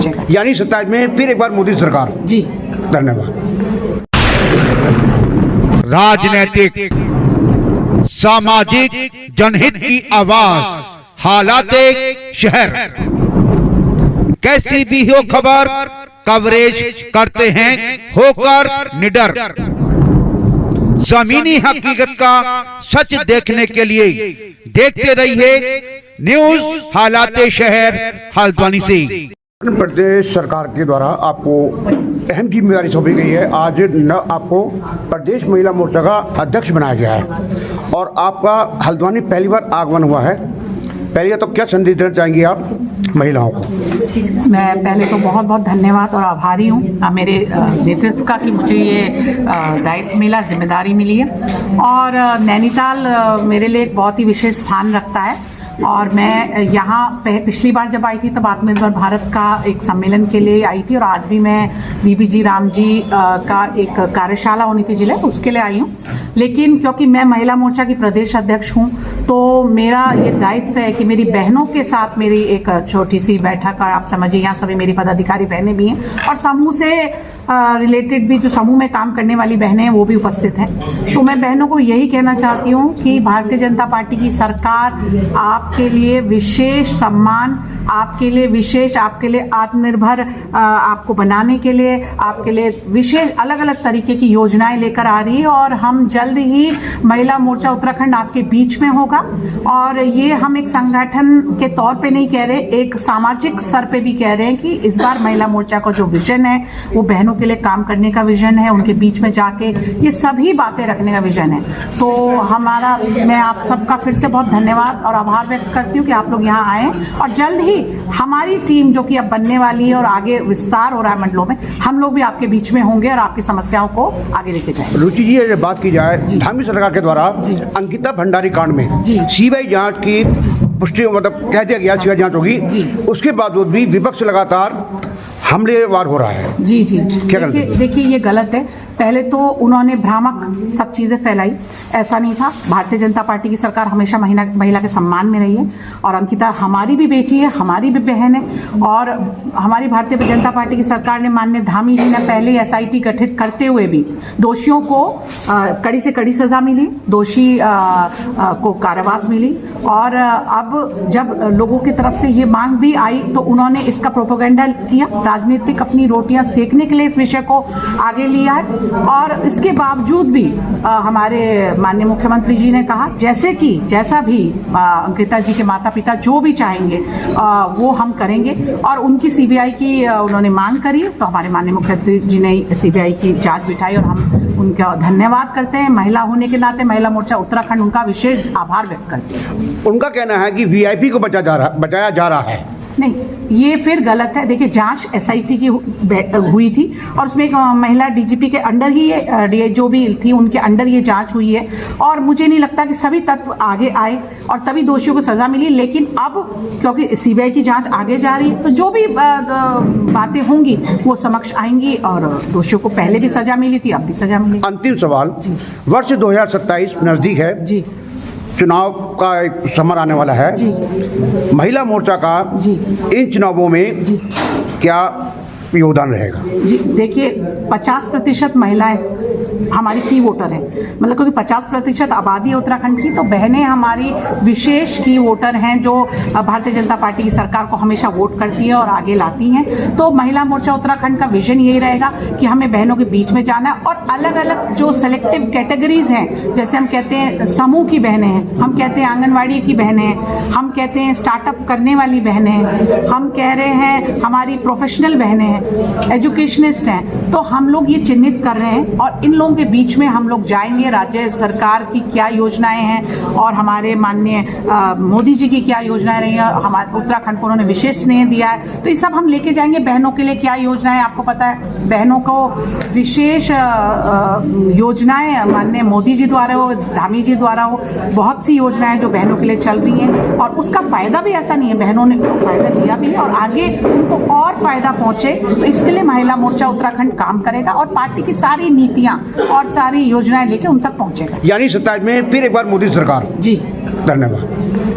पहुंचेगा। यानी 27 में फिर एक बार मोदी सरकार। जी धन्यवाद। राजनीतिक, सामाजिक, जनहित की आवाज, हालात शहर, कैसी भी हो खबर कवरेज करते हैं होकर निडर। जमीनी हकीकत का सच देखने के लिए देखते रहिए न्यूज हालात शहर हल्द्वानी से। प्रदेश सरकार के द्वारा आपको अहम जिम्मेदारी सौंपी गई है। आज न आपको प्रदेश महिला मोर्चा का अध्यक्ष बनाया गया है और आपका हल्द्वानी पहली बार आगमन हुआ है। पहले तो क्या संदेश देना चाहेंगी आप महिलाओं को? मैं पहले तो बहुत बहुत धन्यवाद और आभारी हूँ मेरे नेतृत्व का कि मुझे ये दायित्व मिला, जिम्मेदारी मिली है। और नैनीताल मेरे लिए एक बहुत ही विशेष स्थान रखता है और मैं यहाँ पिछली बार जब आई थी तब आत्मनिर्भर भारत का एक सम्मेलन के लिए आई थी और आज भी मैं बीबीजी राम जी का एक कार्यशाला होनी थी जिले, उसके लिए आई हूँ। लेकिन क्योंकि मैं महिला मोर्चा की प्रदेश अध्यक्ष हूँ तो मेरा ये दायित्व है कि मेरी बहनों के साथ मेरी एक छोटी सी बैठक, आप समझिए यहाँ सभी मेरी पदाधिकारी बहनें भी हैं और समूह से रिलेटेड भी जो समूह में काम करने वाली बहनें हैं वो भी उपस्थित हैं। तो मैं बहनों को यही कहना चाहती हूँ कि भारतीय जनता पार्टी की सरकार आपके लिए विशेष सम्मान, आपके लिए विशेष, आपके लिए आत्मनिर्भर आपको बनाने के लिए आपके लिए विशेष अलग अलग तरीके की योजनाएं लेकर आ रही है और हम जल्द ही महिला मोर्चा उत्तराखंड आपके बीच में होगा। और ये हम एक संगठन के तौर पे नहीं कह रहे, एक सामाजिक स्तर पे भी कह रहे हैं कि इस बार महिला मोर्चा का जो विजन है वो बहनों के लिए काम करने का विजन है, उनके बीच में जाके ये सभी बातें रखने का विजन है। तो हमारा, मैं आप सबका फिर से बहुत धन्यवाद और आभार व्यक्त करती हूँ कि आप लोग यहाँ आए और जल्द ही हमारी टीम जो कि अब बनने वाली है और आगे विस्तार हो रहा है मंडलों में, हम लोग भी आपके बीच में होंगे और आपकी समस्याओं को आगे लेके जाएंगे। रुचि जी, ये बात की जाए धामी सरकार के द्वारा अंकिता भंडारी कांड में सीबीआई जांच की पुष्टि, मतलब कह दिया गया सीबीआई जांच होगी, उसके बावजूद भी विपक्ष लगातार हमलेवार हो रहा है। जी क्या देखिए ये गलत है। पहले तो उन्होंने भ्रामक सब चीजें फैलाई, ऐसा नहीं था। भारतीय जनता पार्टी की सरकार हमेशा महिला के सम्मान में रही है और अंकिता हमारी भी बेटी है, हमारी भी बहन है और हमारी भारतीय जनता पार्टी की सरकार ने, माननीय धामी जी ने पहले एसआईटी गठित करते हुए भी दोषियों को कड़ी से कड़ी सजा मिली, दोषी को कारावास मिली और अब जब लोगों की तरफ से ये मांग भी आई तो उन्होंने इसका प्रोपेगेंडा किया, राजनीतिक अपनी रोटियां सेकने के लिए इस विषय को आगे लिया है। और इसके बावजूद भी हमारे माननीय मुख्यमंत्री जी ने कहा जैसा भी अंकिता जी के माता पिता जो भी चाहेंगे वो हम करेंगे और उनकी सीबीआई की उन्होंने मांग करी तो हमारे माननीय मुख्यमंत्री जी ने सीबीआई की जांच बिठाई और हम उनका धन्यवाद करते हैं। महिला होने के नाते महिला मोर्चा उत्तराखंड उनका विशेष आभार व्यक्त करती है। उनका कहना है कि वीआईपी को बचाया जा रहा है। नहीं, ये फिर गलत है। देखिए जांच एसआईटी की हुई थी और उसमें एक महिला डीजीपी के अंडर ही ये जो भी थी उनके अंडर ये जांच हुई है और मुझे नहीं लगता कि सभी तत्व आगे आए और तभी दोषियों को सजा मिली। लेकिन अब क्योंकि सीबीआई की जांच आगे जा रही है तो जो भी बातें होंगी वो समक्ष आएंगी और दोषियों को पहले भी सजा मिली थी, अब भी सजा मिली। अंतिम सवाल, वर्ष 2027 नजदीक है जी, चुनाव का एक समर आने वाला है जी। महिला मोर्चा का जी इन चुनावों में जी क्या योगदान रहेगा? जी देखिए 50% महिलाएं हमारी की वोटर है, मतलब क्योंकि 50% आबादी है उत्तराखंड की, तो बहनें हमारी विशेष की वोटर हैं जो भारतीय जनता पार्टी की सरकार को हमेशा वोट करती है और आगे लाती हैं। तो महिला मोर्चा उत्तराखंड का विजन यही रहेगा कि हमें बहनों के बीच में जाना है और अलग अलग जो सेलेक्टिव कैटेगरीज हैं, जैसे हम कहते हैं समूह की बहनें हैं, हम कहते हैं आंगनवाड़ी की बहनें हैं, हम कहते हैं स्टार्टअप करने वाली बहनें हैं, हम कह रहे हैं हमारी प्रोफेशनल बहनें हैं, एजुकेशनिस्ट हैं। तो हम लोग ये चिन्हित कर रहे हैं और इन लोगों के बीच में हम लोग जाएंगे, राज्य सरकार की क्या योजनाएं हैं और हमारे माननीय मोदी जी की क्या योजनाएं रही हैं, हमारे उत्तराखंड को उन्होंने विशेष स्नेह दिया है, तो ये सब हम लेके जाएंगे। बहनों के लिए क्या योजनाएं, आपको पता है बहनों को विशेष योजनाएं माननीय मोदी जी द्वारा हो, धामी जी द्वारा हो, बहुत सी योजनाएं जो बहनों के लिए चल रही हैं और उसका फायदा भी ऐसा नहीं है, बहनों ने फायदा लिया भी है और आगे उनको और फायदा पहुंचे, तो इसके लिए महिला मोर्चा उत्तराखंड काम करेगा और पार्टी की सारी नीतियां और सारी योजनाएं लेके उन तक पहुंचेगा। यानी 27 में फिर एक बार मोदी सरकार। जी धन्यवाद।